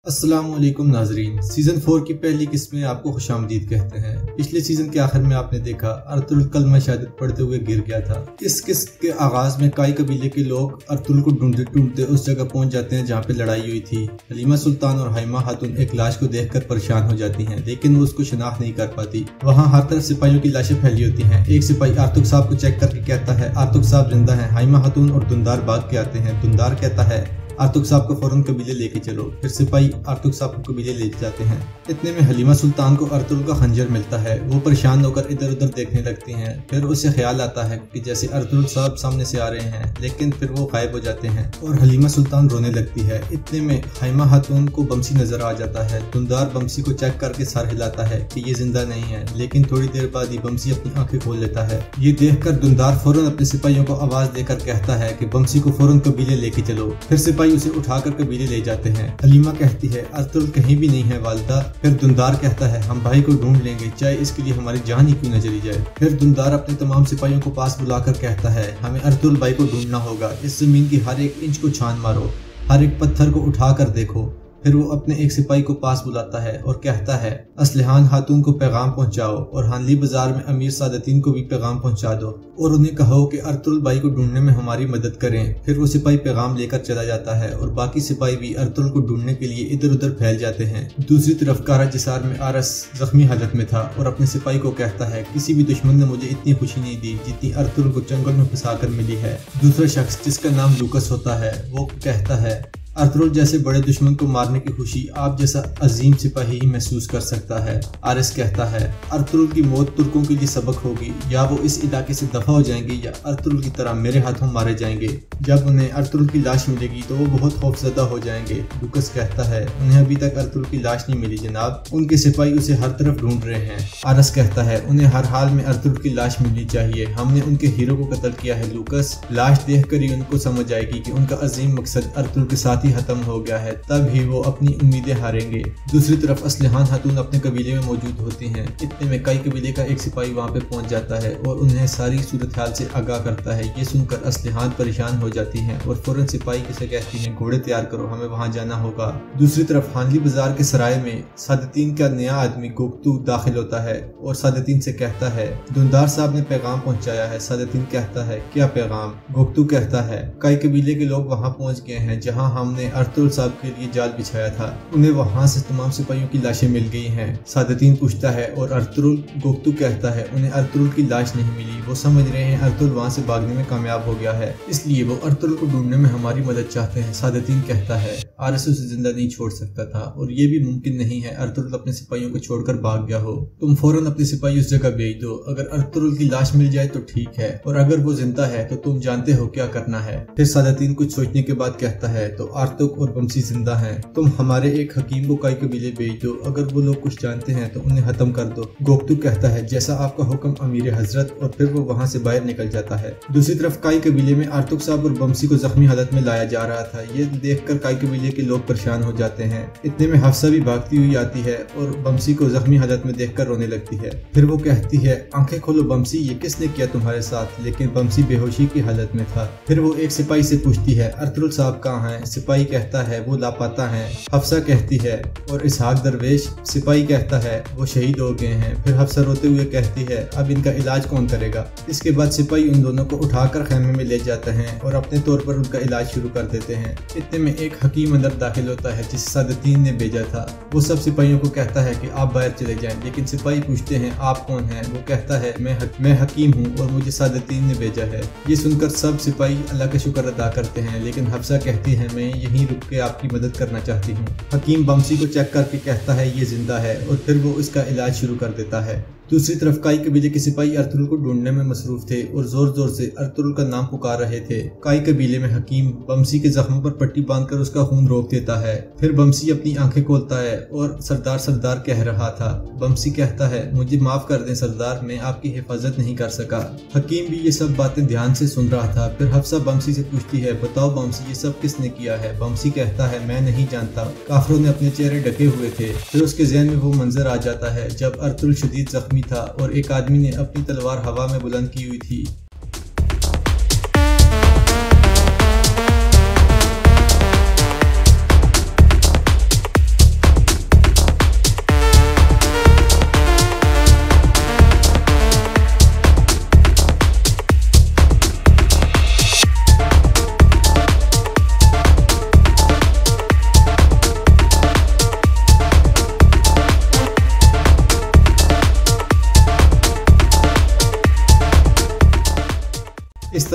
अस्सलाम वालेकुम नाजरीन। सीज़न 4 की पहली किस्त में आपको खुशामदीद कहते हैं। पिछले सीज़न के आखिर में आपने देखा अर्तुल कलमा शहादत पढ़ते हुए गिर गया था। इस किस्त के आगाज में काई कबीले के लोग अर्तुल को ढूंढते ढूंढते उस जगह पहुंच जाते हैं जहां पे लड़ाई हुई थी। हलीमा सुल्तान और हाइमा खातून एक लाश को देखकर परेशान हो जाती हैं, लेकिन वो उसको शनाख्त नहीं कर पाती। वहाँ हर तरफ सिपाहियों की लाशें फैली होती हैं। एक सिपाही आर्तुक साहब को चेक करके कहता है आर्तुक साहब जिंदा हैं। हाइमा खातून और दुंदार भाग के आते हैं। दुंदार कहता है आर्तुक साहब को फौरन कबीले लेके चलो। फिर सिपाही आर्तुक साहब को कबीले ले जाते हैं। इतने में हलीमा सुल्तान को अर्तुल का खंजर मिलता है। वो परेशान होकर इधर उधर देखने लगती हैं। फिर उसे ख्याल आता है कि जैसे अर्तुल साहब सामने से आ रहे हैं, लेकिन फिर वो गायब हो जाते हैं और हलीमा सुल्तान रोने लगती है। इतने में हाइमा खातून को बमसी नजर आ जाता है। दुंदार बमसी को चेक करके सर हिलाता है कि ये जिंदा नहीं है, लेकिन थोड़ी देर बाद ही बमसी अपनी आंखें खोल लेता है। ये देखकर दुंदार फौरन अपने सिपाहियों को आवाज देकर कहता है कि बमसी को फौरन कबीले लेके चलो। फिर सिपाही उसे उठाकर कबीले ले जाते हैं। हलीमा कहती है अर्तुल कहीं भी नहीं है वालिदा। फिर दुंदार कहता है हम भाई को ढूंढ लेंगे, चाहे इसके लिए हमारी जान ही क्यों न चली जाए। फिर दुंदार अपने तमाम सिपाहियों को पास बुलाकर कहता है हमें अर्तुल भाई को ढूंढना होगा। इस जमीन की हर एक इंच को छान मारो, हर एक पत्थर को उठा कर देखो। फिर वो अपने एक सिपाही को पास बुलाता है और कहता है असलहान खातून को पैगाम पहुंचाओ और हानली बाजार में अमीर सादतीन को भी पैगाम पहुंचा दो और उन्हें कहो कि अर्तुल भाई को ढूंढने में हमारी मदद करें। फिर वो सिपाही पैगाम लेकर चला जाता है और बाकी सिपाही भी अर्तुल को ढूंढने के लिए इधर उधर फैल जाते हैं। दूसरी तरफ कारा जिसार में आरस जख्मी हालत में था और अपने सिपाही को कहता है किसी भी दुश्मन ने मुझे इतनी खुशी नहीं दी जितनी अर्तुल को जंगल में फंसा कर मिली है। दूसरा शख्स जिसका नाम लूकस होता है वो कहता है अर्तुल जैसे बड़े दुश्मन को मारने की खुशी आप जैसा अजीम सिपाही ही महसूस कर सकता है। आरिस कहता है अर्तुल की मौत तुर्कों के लिए सबक होगी, या वो इस इलाके से दफा हो जाएंगे या अर्तुल की तरह मेरे हाथों मारे जाएंगे। जब उन्हें अर्तुल की लाश मिलेगी तो वो बहुत खौफजदा हो जाएंगे। लूकस कहता है उन्हें अभी तक अर्तुल की लाश नहीं मिली जनाब, उनके सिपाही उसे हर तरफ ढूंढ रहे हैं। आरस कहता है उन्हें हर हाल में अर्तुल की लाश मिलनी चाहिए, हमने उनके हीरो को कत्ल किया है। लूकस लाश देख कर ही उनको समझ आएगी कि उनका अजीम मकसद अर्तुल के साथ ही खत्म हो गया है, तब ही वो अपनी उम्मीदें हारेंगे। दूसरी तरफ असलहान खातून अपने कबीले में मौजूद होती हैं। इतने में कई कबीले का एक सिपाही वहाँ पे पहुंच जाता है और उन्हें सारी सूरत हाल से आगाह करता है। ये सुनकर असलहान परेशान हो जाती हैं और फौरन सिपाही से कहती हैं घोड़े तैयार करो, हमें वहाँ जाना होगा। दूसरी तरफ हानली बाजार के सराय में सादतीन का नया आदमी गोक्तू दाखिल होता है और सादतीन से कहता है दुंदार साहब ने पैगाम पहुंचाया है। सादतीन कहता है क्या पैगाम? गोक्तू कहता है कई कबीले के लोग वहाँ पहुँच गए हैं जहाँ हमने अर्तुल साहब के लिए जाल बिछाया था, उन्हें वहां से तमाम सिपाहियों की लाशें मिल गई हैं। सादतीन पूछता है और अर्तुल? गोक्तू कहता है उन्हें अर्तुल की लाश नहीं मिली, वो समझ रहे हैं अर्तुल वहां से भागने में कामयाब हो गया है, इसलिए वो अर्तुल को ढूंढने में हमारी मदद चाहते हैं। सादतीन कहता है आरस उसे जिंदा नहीं छोड़ सकता था और ये भी मुमकिन नहीं है अर्तुल अपने सिपाहियों को छोड़कर भाग गया हो। तुम फौरन अपने सिपाही उस जगह भेज दो, अगर अर्तुल की लाश मिल जाए तो ठीक है, और अगर वो जिंदा है तो तुम जानते हो क्या करना है। फिर सादतीन कुछ सोचने के बाद कहता है तो आर्तुक और बमसी जिंदा हैं, तुम हमारे एक हकीम को कई कबीले भेज दो, अगर वो लोग कुछ जानते हैं तो उन्हें खत्म कर दो। गोक्तू कहता है जैसा आपका हुक्म अमीर हजरत, और फिर वो वहाँ से बाहर निकल जाता है। दूसरी तरफ कई कबीले में आर्तुक साहब और बमसी को जख्मी हालत में लाया जा रहा था। ये देखकर कई कबीले के लोग परेशान हो जाते हैं। इतने में हफ्सा भी भागती हुई आती है और बमसी को जख्मी हालत में देखकर रोने लगती है। फिर वो कहती है आंखें खोलो बमसी, ये किसने किया तुम्हारे साथ? लेकिन बमसी बेहोशी की हालत में था। फिर वो एक सिपाही से पूछती है अर्तुल साहब कहाँ हैं? सिपाही कहता है वो लापता हैं। हफ्सा कहती है और इसहाक दरवेश? सिपाही कहता है वो शहीद हो गए हैं। फिर हफ्सा रोते हुए कहती है अब इनका इलाज कौन करेगा? इसके बाद सिपाही उन दोनों को उठाकर खैमे में ले जाते हैं और अपने तौर पर उनका इलाज शुरू कर देते हैं। इतने में एक हकीम अंदर दाखिल होता है जिसे सादतीन ने भेजा था। वो सब सिपाहियों को कहता है कि आप बाहर चले जाएं, लेकिन सिपाही पूछते हैं आप कौन हैं? वो कहता है मैं हकीम हूँ और मुझे सादतीन ने भेजा है। ये सुनकर सब सिपाही अल्लाह का शुक्र अदा करते हैं, लेकिन हफ्सा कहती है मैं यहीं रुक के आपकी मदद करना चाहती हूँ। हकीम बमसी को चेक करके कहता है ये जिंदा है और फिर वो इसका इलाज शुरू कर देता है। दूसरी तरफ कई कबीले के सिपाही अर्तुल को ढूंढने में मसरूफ थे और जोर जोर से अर्तुल का नाम पुकार रहे थे। कई कबीले में हकीम बमसी के जख्मों पर पट्टी बांधकर उसका खून रोक देता है। फिर बमसी अपनी आंखें खोलता है और सरदार सरदार कह रहा था। बमसी कहता है मुझे माफ कर दें सरदार, मैं आपकी हिफाजत नहीं कर सका। हकीम भी ये सब बातें ध्यान से सुन रहा था। फिर हफ्सा बमसी से पूछती है बताओ बमसी ये सब किसने किया है? बमसी कहता है मैं नहीं जानता, काफिरों ने अपने चेहरे ढके हुए थे। फिर उसके ज़हन में वो मंजर आ जाता है जब अर्तुल शदीद जख्मी था और एक आदमी ने अपनी तलवार हवा में बुलंद की हुई थी।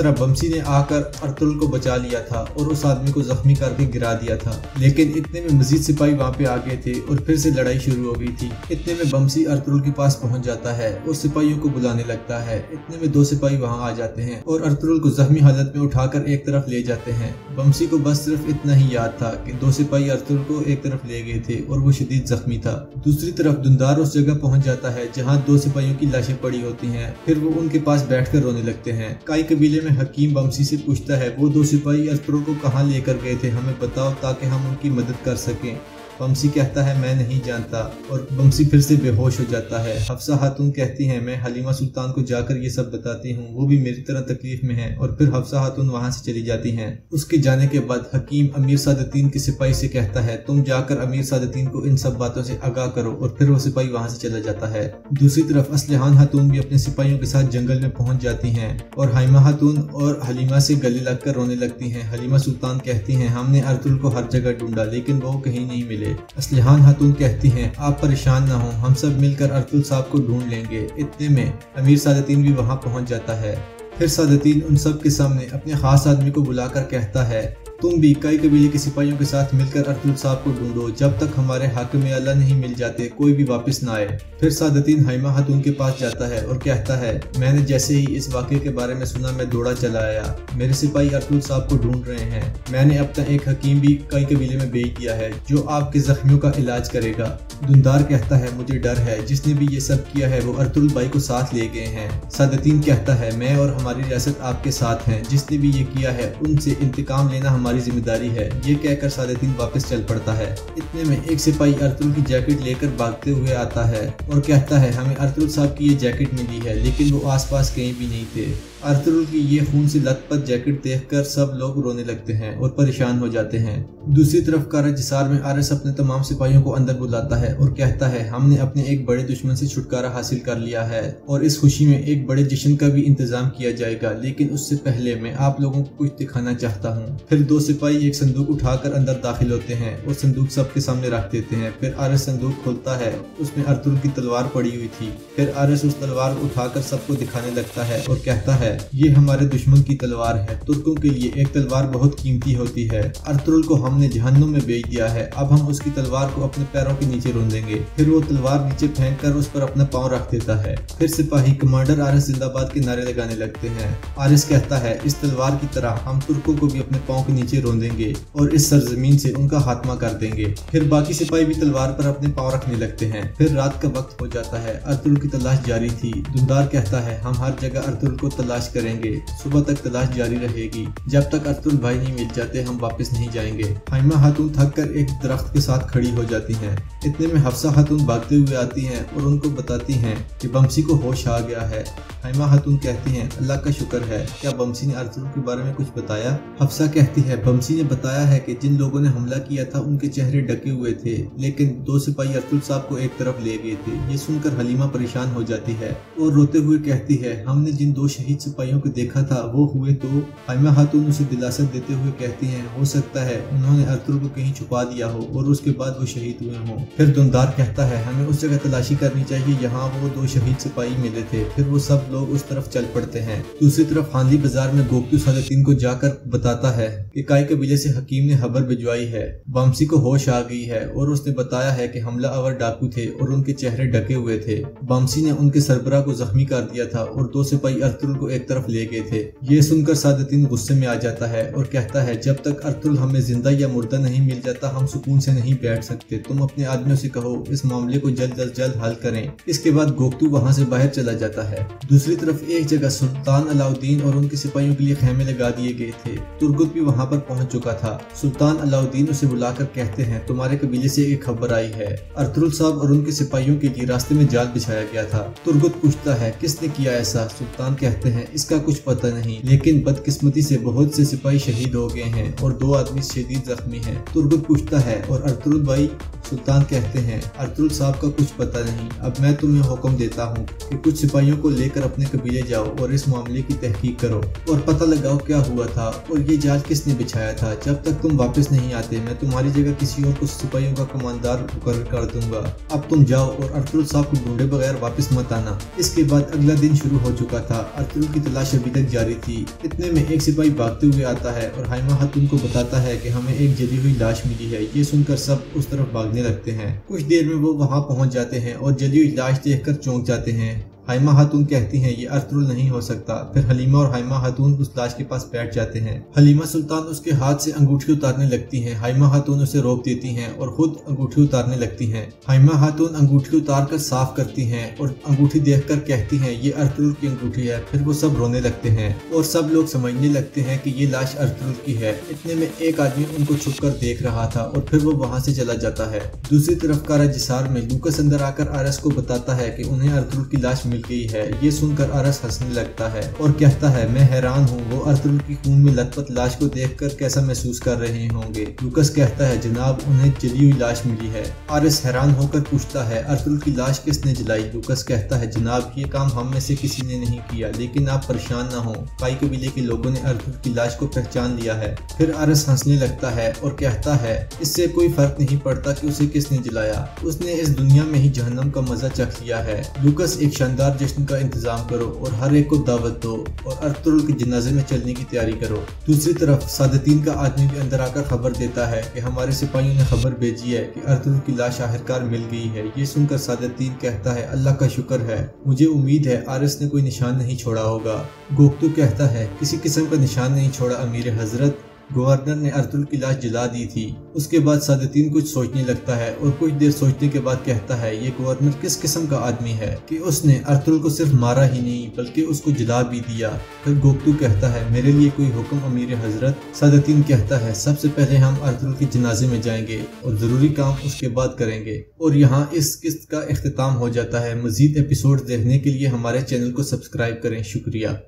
तरह बमसी ने आकर अर्तुगरुल को बचा लिया था और उस आदमी को जख्मी करके गिरा दिया था, लेकिन इतने में मजीद सिपाही वहाँ पे आ गए थे और फिर से लड़ाई शुरू हो गई थी। इतने में बमसी अर्तुगरुल के पास पहुंच जाता है और सिपाहियों को बुलाने लगता है। इतने में 2 सिपाही वहाँ आ जाते हैं और अर्तुगरुल को जख्मी हालत में उठाकर एक तरफ ले जाते हैं। बमसी को बस सिर्फ इतना ही याद था कि 2 सिपाही अर्तुगरुल को एक तरफ ले गए थे और वो शदीद जख्मी था। दूसरी तरफ दुंदार उस जगह पहुंच जाता है जहाँ 2 सिपाहियों की लाशें पड़ी होती हैं। फिर वो उनके पास बैठकर रोने लगते हैं। काई कबीले में हकीम बमसी से पूछता है वो 2 सिपाही अर्तुगरुल को कहाँ लेकर गए थे, हमें बताओ ताकि हम उनकी मदद कर सकें। बमसी कहता है मैं नहीं जानता और बमसी फिर से बेहोश हो जाता है। हफ्सा खातून कहती हैं मैं हलीमा सुल्तान को जाकर ये सब बताती हूँ, वो भी मेरी तरह तकलीफ में है। और फिर हफ्सा खातून वहाँ से चली जाती हैं। उसके जाने के बाद हकीम अमीर सादतीन के सिपाही से कहता है तुम जाकर अमीर सादतीन को इन सब बातों से आगाह करो, और फिर वो सिपाही वहाँ से चला जाता है। दूसरी तरफ असलहान खातून भी अपने सिपाहियों के साथ जंगल में पहुँच जाती हैं और हाइमा खातून और हलीमा से गले लगकर रोने लगती हैं। हलीमा सुल्तान कहती हैं हमने अर्तुगरुल को हर जगह ढूंढा लेकिन वो कहीं नहीं मिले। असलहान खातून कहती हैं आप परेशान ना हो, हम सब मिलकर अर्तुगरुल साहब को ढूंढ लेंगे। इतने में अमीर सादतीन भी वहां पहुंच जाता है। फिर सादतीन उन सब के सामने अपने खास आदमी को बुलाकर कहता है तुम भी कई कबीले के सिपाहियों के साथ मिलकर अर्तुगरुल साहब को ढूंढो, जब तक हमारे हाकिम अल्लाह नहीं मिल जाते कोई भी वापस ना आए। फिर सादतीन हाइमा खातून के पास जाता है और कहता है मैंने जैसे ही इस वाक़े के बारे में सुना मैं दौड़ा चला आया। मेरे सिपाही अर्तुगरुल साहब को ढूंढ रहे हैं। मैंने अब तक एक हकीम भी कई कबीले में भेज दिया है जो आपके जख्मियों का इलाज करेगा। दुंदार कहता है मुझे डर है, जिसने भी ये सब किया है वो अर्तुगरुल भाई को साथ ले गए हैं। सादतीन कहता है मैं और हमारी रियासत आपके साथ हैं, जिसने भी ये किया है उनसे इंतकाम लेना हमारी जिम्मेदारी है। ये कहकर सादतीन वापस चल पड़ता है। इतने में एक सिपाही अर्तुगरुल की जैकेट लेकर भागते हुए आता है और कहता है हमें अर्तुगरुल साहब की ये जैकेट मिली है, लेकिन वो आसपास कहीं भी नहीं थे। अर्तुगरुल की ये खून से लथपथ जैकेट देखकर सब लोग रोने लगते हैं और परेशान हो जाते हैं। दूसरी तरफ कारजसार में आरस अपने तमाम सिपाहियों को अंदर बुलाता है और कहता है हमने अपने एक बड़े दुश्मन से छुटकारा हासिल कर लिया है और इस खुशी में एक बड़े जश्न का भी इंतजाम किया जाएगा, लेकिन उससे पहले मैं आप लोगों को कुछ दिखाना चाहता हूँ। फिर 2 सिपाही एक संदूक उठाकर अंदर दाखिल होते हैं और संदूक सबके सामने रख देते हैं। फिर आरस संदूक खोलता है, उसमें अर्तुगरुल की तलवार पड़ी हुई थी। फिर आरस उस तलवार को उठाकर सबको दिखाने लगता है और कहता है ये हमारे दुश्मन की तलवार है। तुर्कों के लिए एक तलवार बहुत कीमती होती है। अर्तुगरुल को हमने जहन्नुम में भेज दिया है, अब हम उसकी तलवार को अपने पैरों के नीचे रौंदेंगे। फिर वो तलवार नीचे फेंक कर उस पर अपना पाँव रख देता है। फिर सिपाही कमांडर आरस जिंदाबाद के नारे लगाने लगते हैं। आरस कहता है इस तलवार की तरह हम तुर्कों को भी अपने पाँव के नीचे रौंदेंगे और इस सरजमीन से उनका खात्मा कर देंगे। फिर बाकी सिपाही भी तलवार पर अपने पाँव रखने लगते हैं। फिर रात का वक्त हो जाता है। अर्तुगरुल की तलाश जारी थी। दुंदार कहता है हम हर जगह अर्तुगरुल को तलाश करेंगे, सुबह तक तलाश जारी रहेगी। जब तक अर्तुगरुल भाई नहीं मिल जाते हम वापस नहीं जाएंगे। हाइमा खातून थक कर एक दरख्त के साथ खड़ी हो जाती हैं। इतने में हफ्सा खातून भागते हुए आती हैं और उनको बताती हैं कि बमसी को होश आ गया है। हाइमा खातून कहती हैं अल्लाह का शुक्र है, क्या बमसी ने अर्तुगरुल के बारे में कुछ बताया? हफ्सा कहती है बमसी ने बताया है कि जिन लोगों ने हमला किया था उनके चेहरे ढके हुए थे, लेकिन 2 सिपाही अर्तुगरुल साहब को एक तरफ ले गए थे। ये सुनकर हलीमा परेशान हो जाती है और रोते हुए कहती है हमने जिन 2 शहीद सिपाहियों को देखा था वो हुए तो? हाइमा खातून उसे दिलासा देते हुए कहती हैं हो सकता है उन्होंने अर्तुगरुल को कहीं छुपा दिया हो और उसके बाद वो शहीद हुए हों। फिर दुंदार कहता है हमें उस जगह तलाशी करनी चाहिए जहाँ वो 2 शहीद सिपाही मिले थे। फिर वो सब लोग उस तरफ चल पड़ते हैं। दूसरी तरफ हांदी बाजार में गोपतू सादतीन को जाकर बताता है कि काई कबीले से हकीम ने खबर भिजवाई है, बमसी को होश आ गई है और उसने बताया है कि हमला आवर डाकू थे और उनके चेहरे ढके हुए थे। बमसी ने उनके सरबराह को जख्मी कर दिया था और 2 सिपाही अर्तुगरुल को एक तरफ ले गए थे। ये सुनकर सादतीन गुस्से में आ जाता है और कहता है जब तक अर्तुगरुल हमें जिंदा या मुर्दा नहीं मिल जाता हम सुकून से नहीं बैठ सकते। तुम अपने आदमियों से कहो इस मामले को जल्द अज जल्द हल करें। इसके बाद गोपतू वहाँ से बाहर चला जाता है। दूसरी तरफ एक जगह सुल्तान अलाउद्दीन और उनके सिपाहियों के लिए खेमे लगा दिए गए थे। तुर्गुत भी वहाँ पर पहुँच चुका था। सुल्तान अलाउद्दीन उसे बुलाकर कहते हैं तुम्हारे कबीले से एक खबर आई है, अर्तुगरुल साहब और उनके सिपाहियों के लिए रास्ते में जाल बिछाया गया था। तुर्गुत पूछता है किसने किया ऐसा? सुल्तान कहते हैं इसका कुछ पता नहीं, लेकिन बदकिस्मती से बहुत से सिपाही शहीद हो गए हैं और 2 आदमी शदीद जख्मी हैं। तुर्गुत पूछता है और अर्तुगरुल भाई? सुल्तान कहते हैं, अर्तुल साहब का कुछ पता नहीं, अब मैं तुम्हें हुक्म देता हूँ कि कुछ सिपाहियों को लेकर अपने कबीले जाओ और इस मामले की तहकीक करो और पता लगाओ क्या हुआ था और ये जाल किसने बिछाया था। जब तक तुम वापस नहीं आते मैं तुम्हारी जगह किसी और कुछ सिपाहियों का कमांडर मुकर्रर कर दूंगा। अब तुम जाओ और अर्तुल साहब को ढूंढे बगैर वापस मत आना। इसके बाद अगला दिन शुरू हो चुका था। अर्तुल की तलाश अभी तक जारी थी। इतने में एक सिपाही भागते हुए आता है और हाइमा खातून को बताता है कि हमें एक जली हुई लाश मिली है। ये सुनकर सब उस तरफ भागने लगते हैं। कुछ देर में वो वहां पहुंच जाते हैं और जली हुई लाश देखकर चौंक जाते हैं। हाइमा खातून कहती हैं ये अर्तुल नहीं हो सकता। फिर हलीमा और हाइमा खातून उस लाश के पास बैठ जाते हैं। हलीमा सुल्तान उसके हाथ से अंगूठी उतारने लगती हैं। हाइमा खातून उसे रोक देती हैं और खुद अंगूठी उतारने लगती हैं। हाइमा खातून अंगूठी उतार कर साफ करती हैं और अंगूठी देखकर कहती हैं ये अर्तुल की अंगूठी है। फिर वो सब रोने लगते हैं और सब लोग समझने लगते हैं कि ये लाश अर्तुल की है। इतने में एक आदमी उनको छुप कर देख रहा था और फिर वो वहाँ से चला जाता है। दूसरी तरफ कारा जिसार में लूकस अंदर आकर आरस को बताता है कि उन्हें अर्तुल की लाश मिल गई है। ये सुनकर अरस हंसने लगता है और कहता है मैं हैरान हूँ, वो अर्तुल की खून में लथपथ लाश को देखकर कैसा महसूस कर रहे होंगे। लूकस कहता है जनाब उन्हें जली हुई लाश मिली है। आरस हैरान होकर पूछता है अर्तुल की लाश किसने जलाई। लूकस कहता है जनाब ये काम हम में से किसी ने नहीं किया, लेकिन आप परेशान न हो, काई कबीले के लोगों ने अर्तुल की लाश को पहचान लिया है। फिर आरस हंसने लगता है और कहता है इससे कोई फर्क नहीं पड़ता कि उसे किसने जलाया, उसने इस दुनिया में ही जहन्नम का मजा चख लिया है। लूकस एक शानदार जश्न का इंतजाम करो और हर एक को दावत दो और अर्तुल के जनाजे में चलने की तैयारी करो। दूसरी तरफ सादतीन का आदमी भी अंदर आकर खबर देता है कि हमारे सिपाहियों ने खबर भेजी है कि अर्तुल की लाश आखिरकार मिल गई है। ये सुनकर सादतीन कहता है अल्लाह का शुक्र है, मुझे उम्मीद है आरिस ने कोई निशान नहीं छोड़ा होगा। गोक्तू कहता है किसी किस्म का निशान नहीं छोड़ा अमीर हजरत, गवर्नर ने अर्तुल की लाश जला दी थी। उसके बाद सादतीन कुछ सोचने लगता है और कुछ देर सोचने के बाद कहता है ये गवर्नर किस किस्म का आदमी है कि उसने अर्तुल को सिर्फ मारा ही नहीं बल्कि उसको जला भी दिया। फिर गोक्तू कहता है मेरे लिए कोई हुक्म अमीर हजरत। सादतीन कहता है सबसे पहले हम अर्तुल के जनाजे में जाएंगे और जरूरी काम उसके बाद करेंगे। और यहाँ इस किस्त का इख्तिताम हो जाता है। मजीद एपिसोड देखने के लिए हमारे चैनल को सब्सक्राइब करें। शुक्रिया।